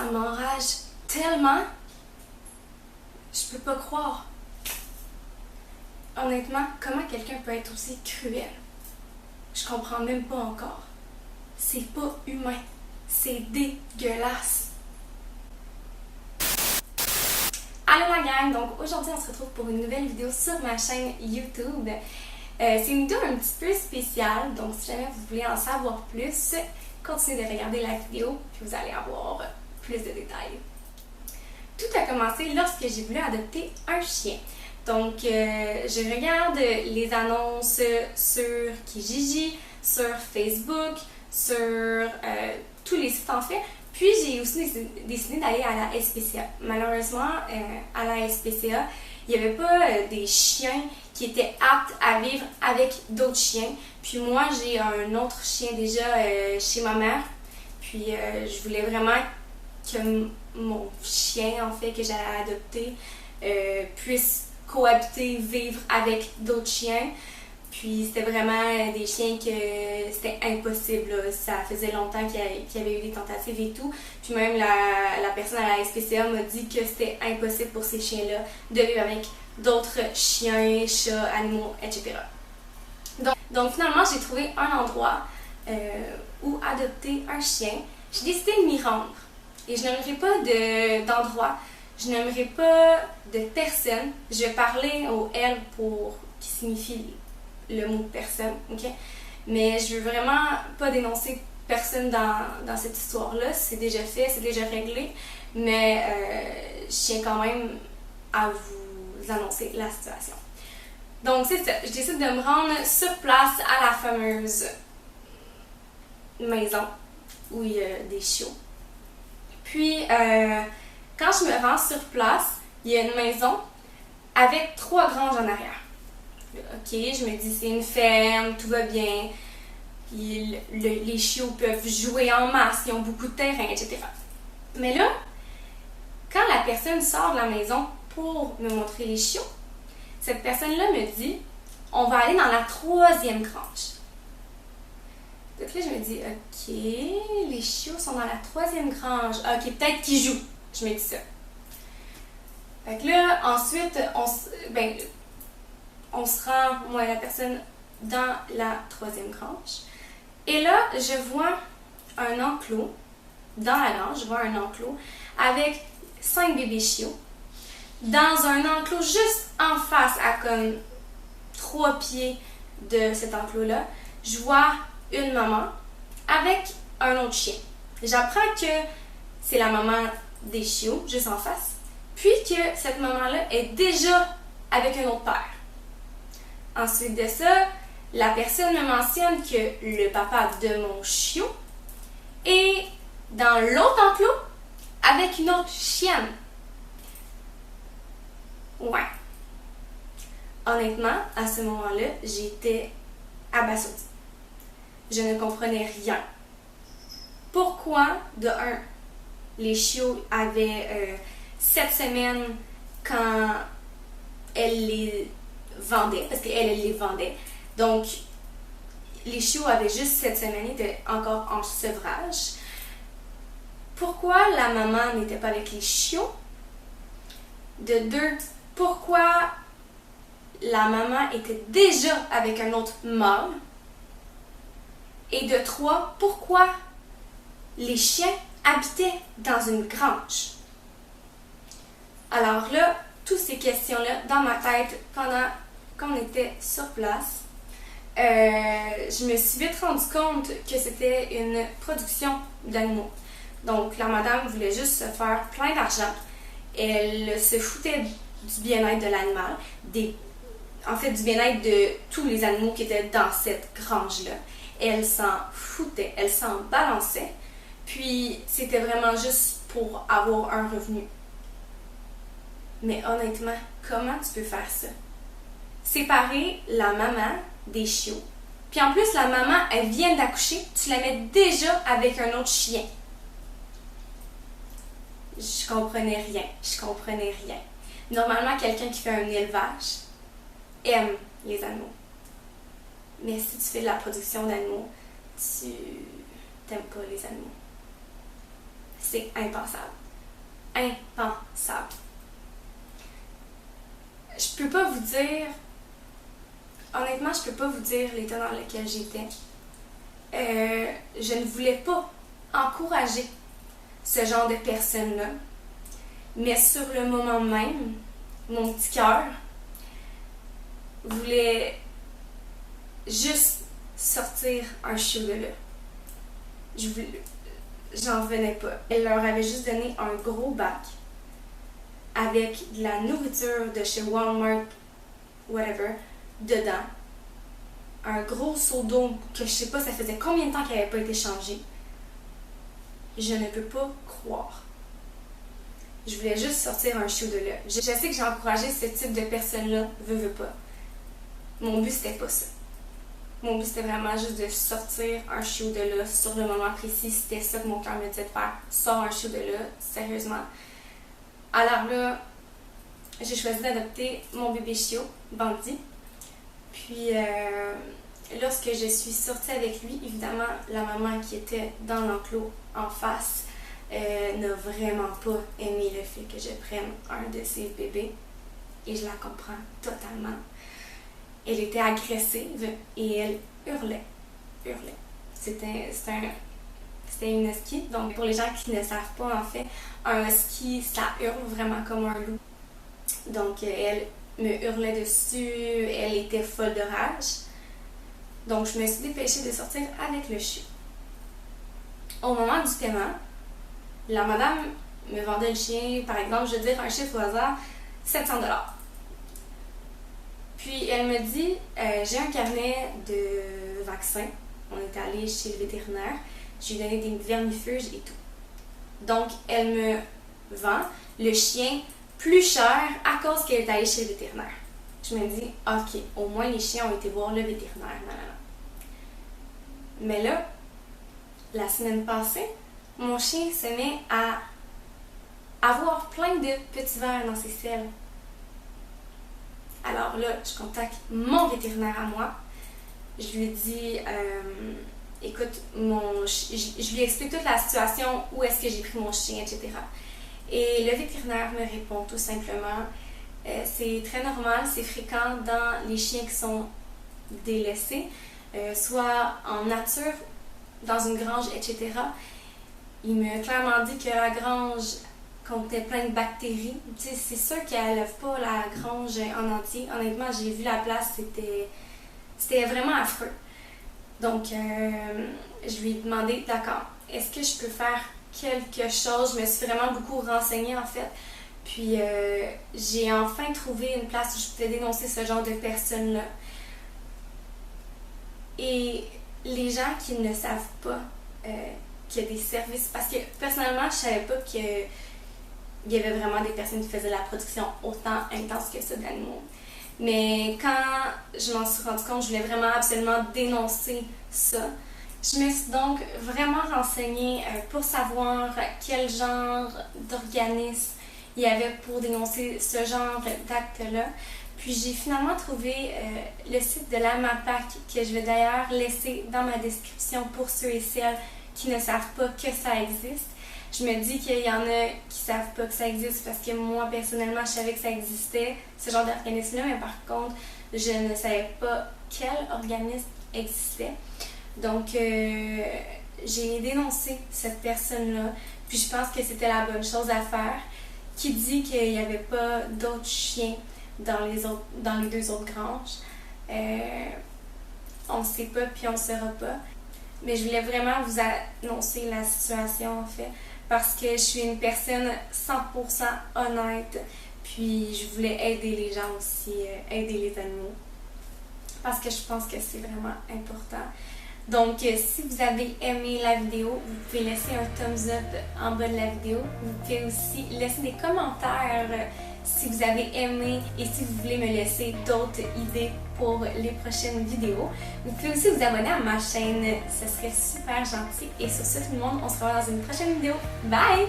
ça m'enrage tellement. Je peux pas croire. Honnêtement, comment quelqu'un peut être aussi cruel? Je comprends même pas encore. C'est pas humain. C'est dégueulasse. Allô la gang! Donc aujourd'hui on se retrouve pour une nouvelle vidéo sur ma chaîne YouTube. C'est une vidéo un petit peu spéciale, donc si jamais vous voulez en savoir plus, continuez de regarder la vidéo puis vous allez avoir plus de détails. Tout a commencé lorsque j'ai voulu adopter un chien. Donc je regarde les annonces sur Kijiji, sur Facebook, sur tous les sites en fait. Puis j'ai aussi décidé d'aller à la SPCA. Malheureusement, à la SPCA, il n'y avait pas des chiens qui étaient aptes à vivre avec d'autres chiens. Puis moi, j'ai un autre chien déjà chez ma mère. Puis je voulais vraiment que mon chien, en fait, que j'allais adopter, puisse cohabiter, vivre avec d'autres chiens. Puis c'était vraiment des chiens que c'était impossible. Là. Ça faisait longtemps qu'il y avait eu des tentatives et tout. Puis même la personne à la SPCA m'a dit que c'était impossible pour ces chiens-là de vivre avec d'autres chiens, chats, animaux, etc. Donc finalement, j'ai trouvé un endroit où adopter un chien. J'ai décidé de m'y rendre. Et je n'aimerais pas d'endroit, je n'aimerais pas de personne. Je vais parler au « elle » pour qui signifie le mot personne, ok? Mais je veux vraiment pas dénoncer personne dans cette histoire-là. C'est déjà fait, c'est déjà réglé. Mais je tiens quand même à vous annoncer la situation. Donc c'est ça, je décide de me rendre sur place à la fameuse maison où il y a des chiots. Puis quand je me rends sur place, il y a une maison avec 3 granges en arrière. Ok, je me dis c'est une ferme, tout va bien. Les chiots peuvent jouer en masse, ils ont beaucoup de terrain, etc. Mais là, quand la personne sort de la maison pour me montrer les chiots, cette personne-là me dit on va aller dans la 3e grange. Donc là, je me dis ok, les chiots sont dans la 3e grange. Ok, peut-être qu'ils jouent. Je me dis ça. Fait que là, ensuite, on se rend, moi et la personne, dans la 3e grange. Et là, je vois un enclos, dans la grange, je vois un enclos avec 5 bébés chiots. Dans un enclos juste en face, à comme 3 pieds de cet enclos-là, je vois une maman avec un autre chien. J'apprends que c'est la maman des chiots, juste en face, puis que cette maman-là est déjà avec un autre père. Ensuite de ça, la personne me mentionne que le papa de mon chiot est dans l'autre enclos avec une autre chienne. Ouais. Honnêtement, à ce moment-là, j'étais abasourdie. Je ne comprenais rien. Pourquoi, de un, les chiots avaient 7 semaines quand elle les vendait, parce qu'elle les vendait. Donc, les chiots avaient juste 7 semaines, ils étaient encore en sevrage. Pourquoi la maman n'était pas avec les chiots? De 2, pourquoi la maman était déjà avec un autre mâle? Et de 3, pourquoi les chiens habitaient dans une grange? Alors là, toutes ces questions-là dans ma tête pendant qu'on était sur place, je me suis vite rendu compte que c'était une production d'animaux. Donc la madame voulait juste se faire plein d'argent. Elle se foutait du bien-être de l'animal, en fait du bien-être de tous les animaux qui étaient dans cette grange-là. Elle s'en foutait, elle s'en balançait. Puis c'était vraiment juste pour avoir un revenu. Mais honnêtement, comment tu peux faire ça? Séparer la maman des chiots. Puis en plus, la maman, elle vient d'accoucher, tu la mets déjà avec un autre chien. Je comprenais rien. Normalement, quelqu'un qui fait un élevage aime les animaux. Mais si tu fais de la production d'animaux, tu n'aimes pas les animaux. c'est impensable. Impensable. Je peux pas vous dire, honnêtement, je peux pas vous dire l'état dans lequel j'étais. Je ne voulais pas encourager ce genre de personnes-là. Mais sur le moment même, mon petit cœur voulait juste sortir un chiot de là. J'en revenais pas. Elle leur avait juste donné un gros bac avec de la nourriture de chez Walmart, whatever, dedans. Un gros seau d'eau que je sais pas, ça faisait combien de temps qu'il n'avait pas été changé. Je ne peux pas croire. Je voulais juste sortir un chiot de là. Je sais que j'ai encouragé ce type de personnes-là, veux pas. Mon but, c'était pas ça. Mon but, c'était vraiment juste de sortir un chiot de là sur le moment précis. C'était ça que mon cœur me disait de faire. Sors un chiot de là, sérieusement. Alors là, j'ai choisi d'adopter mon bébé chiot, Bandit. Puis, lorsque je suis sortie avec lui, évidemment, la maman qui était dans l'enclos en face n'a vraiment pas aimé le fait que je prenne un de ses bébés. Et je la comprends totalement. Elle était agressive et elle hurlait. C'était une husky. Donc, pour les gens qui ne savent pas, en fait, un husky, ça hurle vraiment comme un loup. Donc, elle me hurlait dessus, elle était folle de rage. Donc, je me suis dépêchée de sortir avec le chiot. Au moment du paiement, la madame me vendait le chien, par exemple, je veux dire un chiffre au hasard, 700 $. Puis elle me dit, j'ai un carnet de vaccins. On est allé chez le vétérinaire. Je lui ai donné des vermifuges et tout. Donc, elle me vend le chien plus cher à cause qu'elle est allée chez le vétérinaire. Je me dis, ok, au moins les chiens ont été voir le vétérinaire. Mais là, la semaine passée, mon chien se met à avoir plein de petits vers dans ses selles. Alors là, je contacte mon vétérinaire à moi. Je lui dis, écoute, je lui explique toute la situation, où est-ce que j'ai pris mon chien, etc. Et le vétérinaire me répond tout simplement, c'est très normal, c'est fréquent dans les chiens qui sont délaissés, soit en nature, dans une grange, etc. Il m'a clairement dit que la grange contenait plein de bactéries. Tu sais, c'est sûr qu'elle lève pas la grange en entier. Honnêtement, j'ai vu la place, c'était vraiment affreux. Donc, je lui ai demandé, d'accord, est-ce que je peux faire quelque chose? Je me suis vraiment beaucoup renseignée, en fait. Puis, j'ai enfin trouvé une place où je pouvais dénoncer ce genre de personnes-là. Et les gens qui ne savent pas qu'il y a des services... Parce que, personnellement, je savais pas qu'il y avait vraiment des personnes qui faisaient la production autant intense que ça d'animaux. Mais quand je m'en suis rendu compte, je voulais vraiment absolument dénoncer ça. Je me suis donc vraiment renseignée pour savoir quel genre d'organisme il y avait pour dénoncer ce genre d'actes-là. Puis j'ai finalement trouvé le site de la MAPAC, que je vais d'ailleurs laisser dans ma description pour ceux et celles qui ne savent pas que ça existe. Je me dis qu'il y en a qui savent pas que ça existe parce que moi, personnellement, je savais que ça existait, ce genre d'organisme-là, mais par contre, je ne savais pas quel organisme existait. Donc, j'ai dénoncé cette personne-là, puis je pense que c'était la bonne chose à faire. Qui dit qu'il n'y avait pas d'autres chiens dans les deux autres granges? On ne sait pas, puis on ne saura pas. Mais je voulais vraiment vous annoncer la situation, en fait, parce que je suis une personne 100% honnête, puis je voulais aider les gens aussi, aider les animaux, parce que je pense que c'est vraiment important. Donc, si vous avez aimé la vidéo, vous pouvez laisser un thumbs up en bas de la vidéo. Vous pouvez aussi laisser des commentaires si vous avez aimé et si vous voulez me laisser d'autres idées pour les prochaines vidéos. Vous pouvez aussi vous abonner à ma chaîne, ce serait super gentil. Et sur ce, tout le monde, on se revoit dans une prochaine vidéo. Bye!